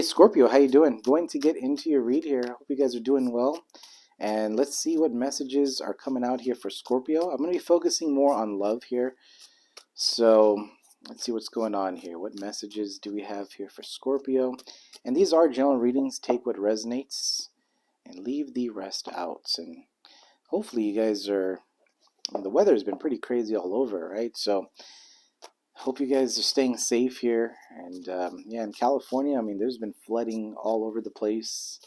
Hey Scorpio, how you doing? Going to get into your read here. Hope you guys are doing well. And let's see what messages are coming out here for Scorpio. I'm going to be focusing more on love here. So let's see what's going on here. What messages do we have here for Scorpio? And these are general readings. Take what resonates and leave the rest out. And hopefully you guys are, the weather has been pretty crazy all over, right? So hope you guys are staying safe here. And yeah, in California, I mean, there's been flooding all over the place.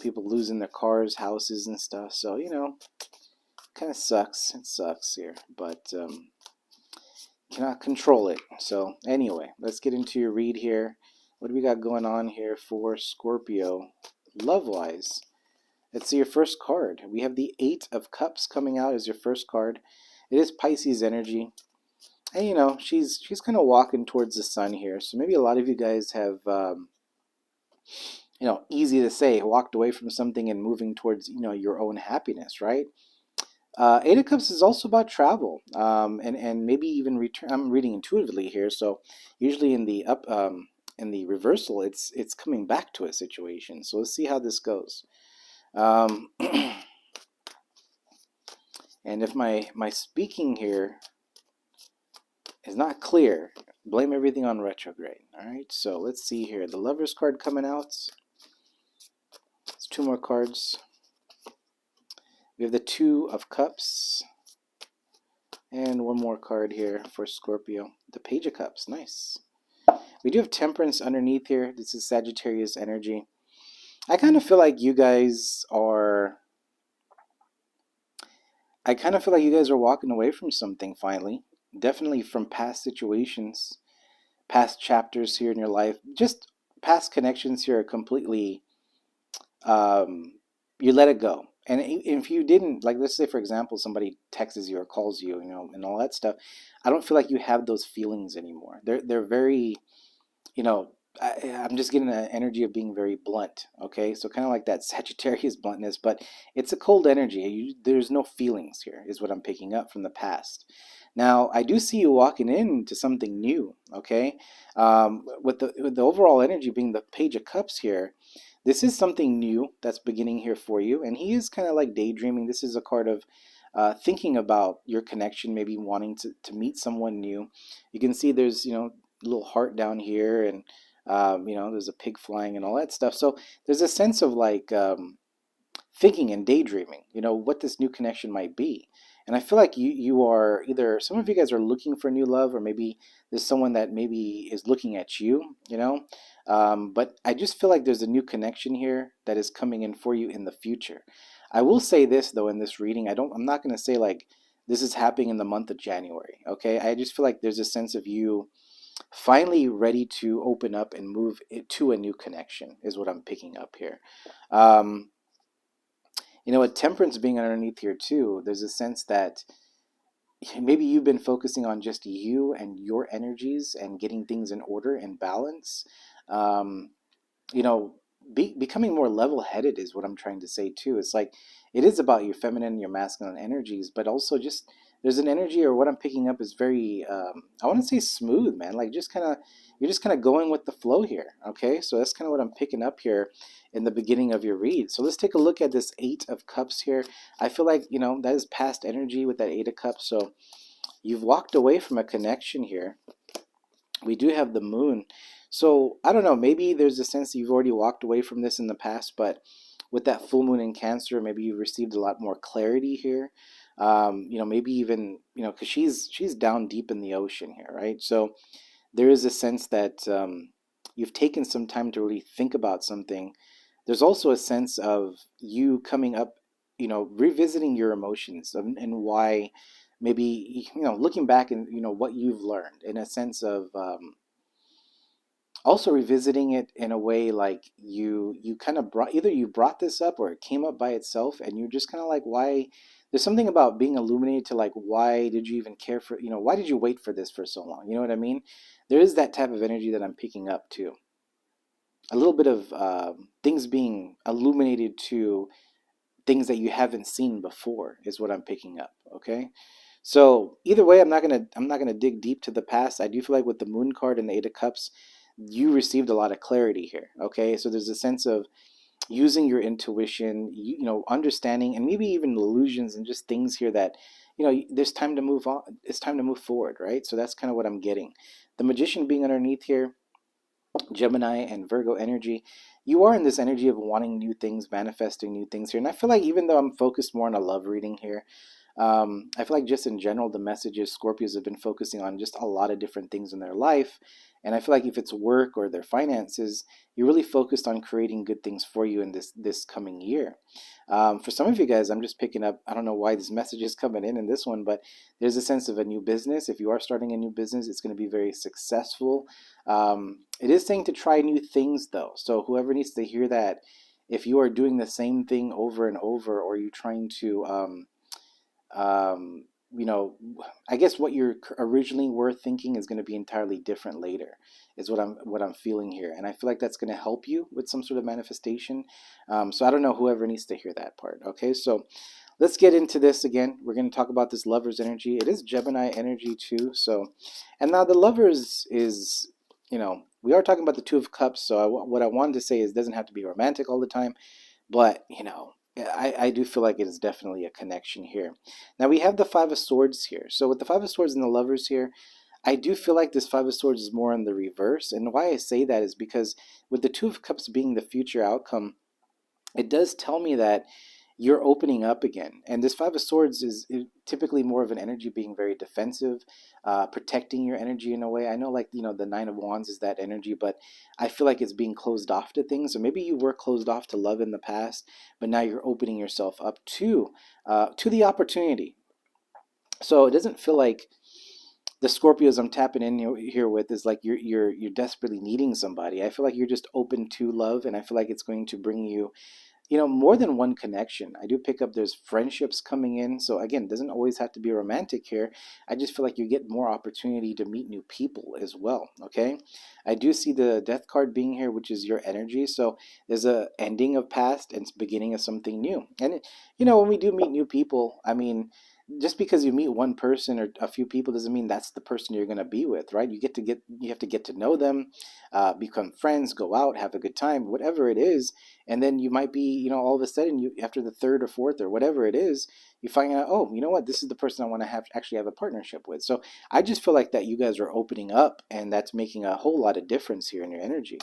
People losing their cars, houses, and stuff. So, kind of sucks. It sucks here, but cannot control it. So, anyway, let's get into your read here. What do we got going on here for Scorpio, love-wise? Let's see your first card. We have the Eight of Cups coming out as your first card. It is Pisces energy. And, she's kind of walking towards the sun here. So maybe a lot of you guys have easy to say, walked away from something and moving towards, your own happiness, right? Eight of Cups is also about travel, and maybe even return. I'm reading intuitively here, so usually in the in the reversal, it's coming back to a situation. So let's see how this goes. And if my speaking here is not clear, blame everything on retrograde. All right, so let's see here. The Lovers card coming out. It's two more cards. We have the Two of Cups. And one more card here for Scorpio. The Page of Cups. Nice. We do have Temperance underneath here. This is Sagittarius energy. I kind of feel like you guys are... walking away from something finally. Definitely from past situations, past chapters here in your life. Just past connections here are completely... you let it go. And if you didn't, like, let's say, for example, somebody texts you or calls you, and all that stuff, I don't feel like you have those feelings anymore. They're very, I'm just getting an energy of being very blunt, okay? So kind of like that Sagittarius bluntness, but it's a cold energy. There's no feelings here, is what I'm picking up from the past. Now, I do see you walking into something new, okay? With the overall energy being the Page of Cups here, this is something new that's beginning here for you, and he is kind of like daydreaming. This is a card of thinking about your connection, maybe wanting to meet someone new. You can see there's, a little heart down here, and, there's a pig flying and all that stuff. So there's a sense of like thinking and daydreaming, what this new connection might be. And I feel like you are either, some of you guys are looking for new love, or maybe there's someone that maybe is looking at you, but I just feel like there's a new connection here that is coming in for you in the future. I will say this though, in this reading, I'm not going to say like this is happening in the month of January. Okay. I just feel like there's a sense of you finally ready to open up and move it to a new connection is what I'm picking up here. With Temperance being underneath here too, there's a sense that maybe you've been focusing on just you and your energies and getting things in order and balance. Um, becoming more level-headed is what I'm trying to say too. It's like it is about your feminine and your masculine energies, but also just there's an energy, or what I'm picking up is very I want to say smooth, man. Like you're just kind of going with the flow here. Okay, so that's kind of what I'm picking up here in the beginning of your read. So let's take a look at this Eight of Cups here. I feel like that is past energy with that Eight of Cups. So you've walked away from a connection here. We do have the Moon. So I don't know, maybe there's a sense that you've already walked away from this in the past, but with that full moon in Cancer, maybe you've received a lot more clarity here. Maybe even, because she's down deep in the ocean here, right? So there is a sense that you've taken some time to really think about something. There's also a sense of you coming up, revisiting your emotions and why maybe, looking back and, what you've learned in a sense of also revisiting it in a way like you kind of either you brought this up or it came up by itself, and you're just kind of like, why? There's something about being illuminated to like, why did you even care for, why did you wait for this for so long? You know what I mean? There is that type of energy that I'm picking up too. A little bit of things being illuminated to things that you haven't seen before is what I'm picking up. Okay. So either way, I'm not gonna dig deep to the past. I do feel like with the Moon card and the Eight of Cups, you received a lot of clarity here. Okay, so there's a sense of using your intuition, understanding, and maybe even illusions and just things here that, there's time to move on. It's time to move forward, right? So that's kind of what I'm getting. The magician being underneath here, Gemini and Virgo energy, you are in this energy of wanting new things, manifesting new things here. And I feel like even though I'm focused more on a love reading here, I feel like just in general, the messages Scorpios have been focusing on just a lot of different things in their life. And I feel like if it's work or their finances, you're really focused on creating good things for you in this coming year. For some of you guys, I'm just picking up, I don't know why this message is coming in this one, but there's a sense of a new business. If you are starting a new business, it's going to be very successful. It is saying to try new things though. So whoever needs to hear that, if you are doing the same thing over and over, or you're trying to, um, you know, I guess what you originally were thinking is going to be entirely different later, is what I'm feeling here, and I feel like that's going to help you with some sort of manifestation. So I don't know whoever needs to hear that part. Okay, so let's get into this again. We're going to talk about this Lovers energy. It is Gemini energy too. So, and now the Lovers is, we are talking about the Two of Cups. So what I wanted to say is, it doesn't have to be romantic all the time. But, I do feel like it is definitely a connection here. Now we have the Five of Swords here. So with the Five of Swords and the Lovers here, I do feel like this Five of Swords is more in the reverse. And why I say that is because with the Two of Cups being the future outcome, it does tell me that you're opening up again. And this Five of Swords is typically more of an energy being very defensive, protecting your energy in a way. I know, like, the Nine of Wands is that energy, but I feel like it's being closed off to things. So maybe you were closed off to love in the past, but now you're opening yourself up to the opportunity. So it doesn't feel like the Scorpios I'm tapping in here with is like you're desperately needing somebody. I feel like you're just open to love, and I feel like it's going to bring you, more than one connection. I do pick up there's friendships coming in. So again, it doesn't always have to be romantic here. I just feel like you get more opportunity to meet new people as well. Okay. I do see the Death card being here, which is your energy. So there's a ending of past and beginning of something new. And when we do meet new people, I mean, just because you meet one person or a few people doesn't mean that's the person you're going to be with, right? You have to get to know them, become friends, go out, have a good time, whatever it is. And then you might be, all of a sudden, you, after the third or fourth or whatever it is, you find out, oh, you know what, this is the person I want to actually have a partnership with. So I just feel like that you guys are opening up, and that's making a whole lot of difference here in your energy.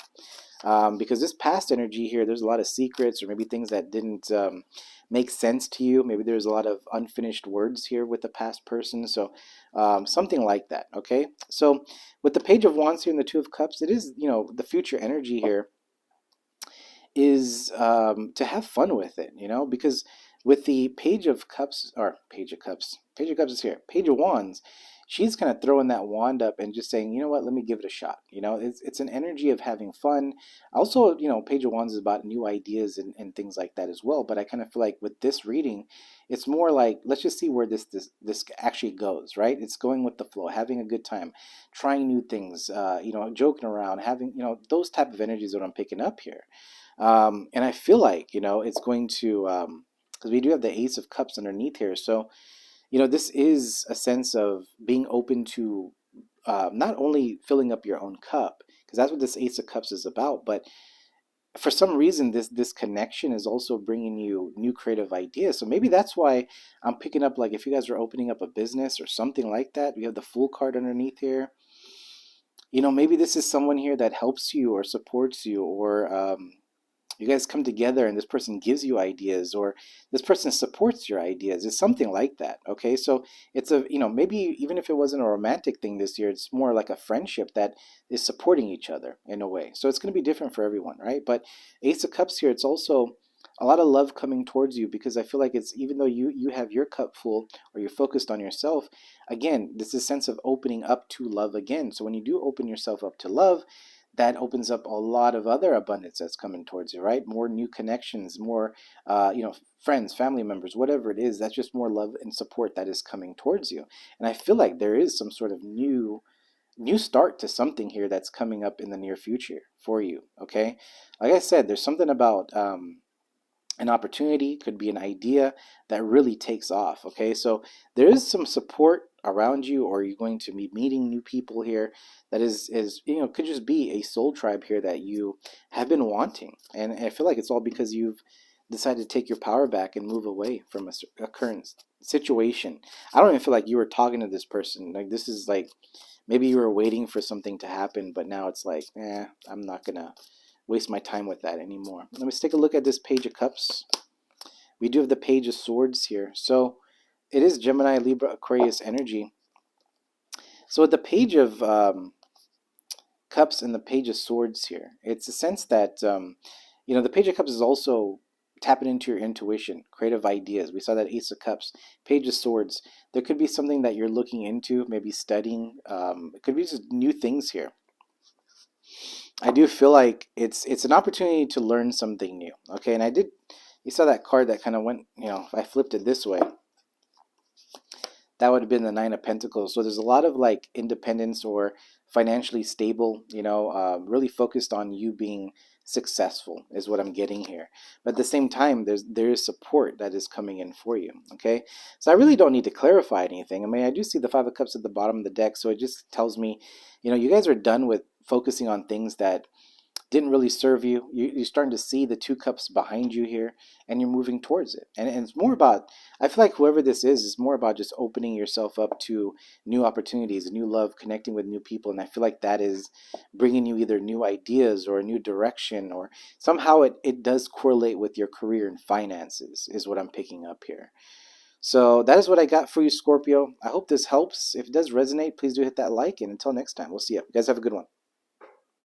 Because this past energy here, there's a lot of secrets, or maybe things that didn't make sense to you. Maybe there's a lot of unfinished words here with the past person. So something like that. Okay. So with the Page of Wands here and the Two of Cups, it is, the future energy here is to have fun with it, because with the Page of Cups is here, Page of Wands, she's kind of throwing that wand up and just saying, you know what, let me give it a shot. It's an energy of having fun. Also, Page of Wands is about new ideas and things like that as well. But I kind of feel like with this reading, it's more like, let's just see where this actually goes, right? It's going with the flow, having a good time, trying new things, joking around, having, those type of energies that I'm picking up here. And I feel like, it's going to, because we do have the Ace of Cups underneath here. So, this is a sense of being open to not only filling up your own cup, because that's what this Ace of Cups is about, but for some reason, this connection is also bringing you new creative ideas. So maybe that's why I'm picking up, like, if you guys are opening up a business or something like that, we have the Fool card underneath here. Maybe this is someone here that helps you or supports you, or you guys come together and this person gives you ideas, or this person supports your ideas. It's something like that. Okay, so it's maybe even if it wasn't a romantic thing this year, it's more like a friendship that is supporting each other in a way. So it's going to be different for everyone, right? But Ace of Cups here, it's also a lot of love coming towards you, because I feel like it's, even though you have your cup full, or you're focused on yourself, again, this is a sense of opening up to love again. So when you do open yourself up to love, that opens up a lot of other abundance that's coming towards you, right? More new connections, more, friends, family members, whatever it is. That's just more love and support that is coming towards you. And I feel like there is some sort of new start to something here that's coming up in the near future for you. Okay, like I said, there's something about an opportunity, could be an idea that really takes off. Okay, so there is some support around you, or you're going to be meeting new people here. That is could just be a soul tribe here that you have been wanting, and I feel like it's all because you've decided to take your power back and move away from a current situation. I don't even feel like you were talking to this person. Like, this is like maybe you were waiting for something to happen, but now it's like, I'm not gonna waste my time with that anymore. Let's take a look at this Page of Cups. We do have the Page of Swords here. So it is Gemini, Libra, Aquarius energy. So with the Page of Cups and the Page of Swords here, it's a sense that, the Page of Cups is also tapping into your intuition, creative ideas. We saw that Ace of Cups, Page of Swords. There could be something that you're looking into, maybe studying. It could be just new things here. I do feel like it's an opportunity to learn something new. Okay, and you saw that card that kind of went, if I flipped it this way, that would have been the Nine of Pentacles. So there's a lot of like independence or financially stable, really focused on you being successful is what I'm getting here. But at the same time, there is support that is coming in for you. Okay, so I really don't need to clarify anything. I mean, I do see the Five of Cups at the bottom of the deck, so it just tells me, you guys are done with focusing on things that didn't really serve you. You're starting to see the Two Cups behind you here, and you're moving towards it. And it's more about, I feel like whoever this is more about just opening yourself up to new opportunities, new love, connecting with new people. And I feel like that is bringing you either new ideas or a new direction, or somehow it does correlate with your career and finances is what I'm picking up here. So that is what I got for you, Scorpio. I hope this helps. If it does resonate, please do hit that like. And until next time, we'll see you. You guys have a good one.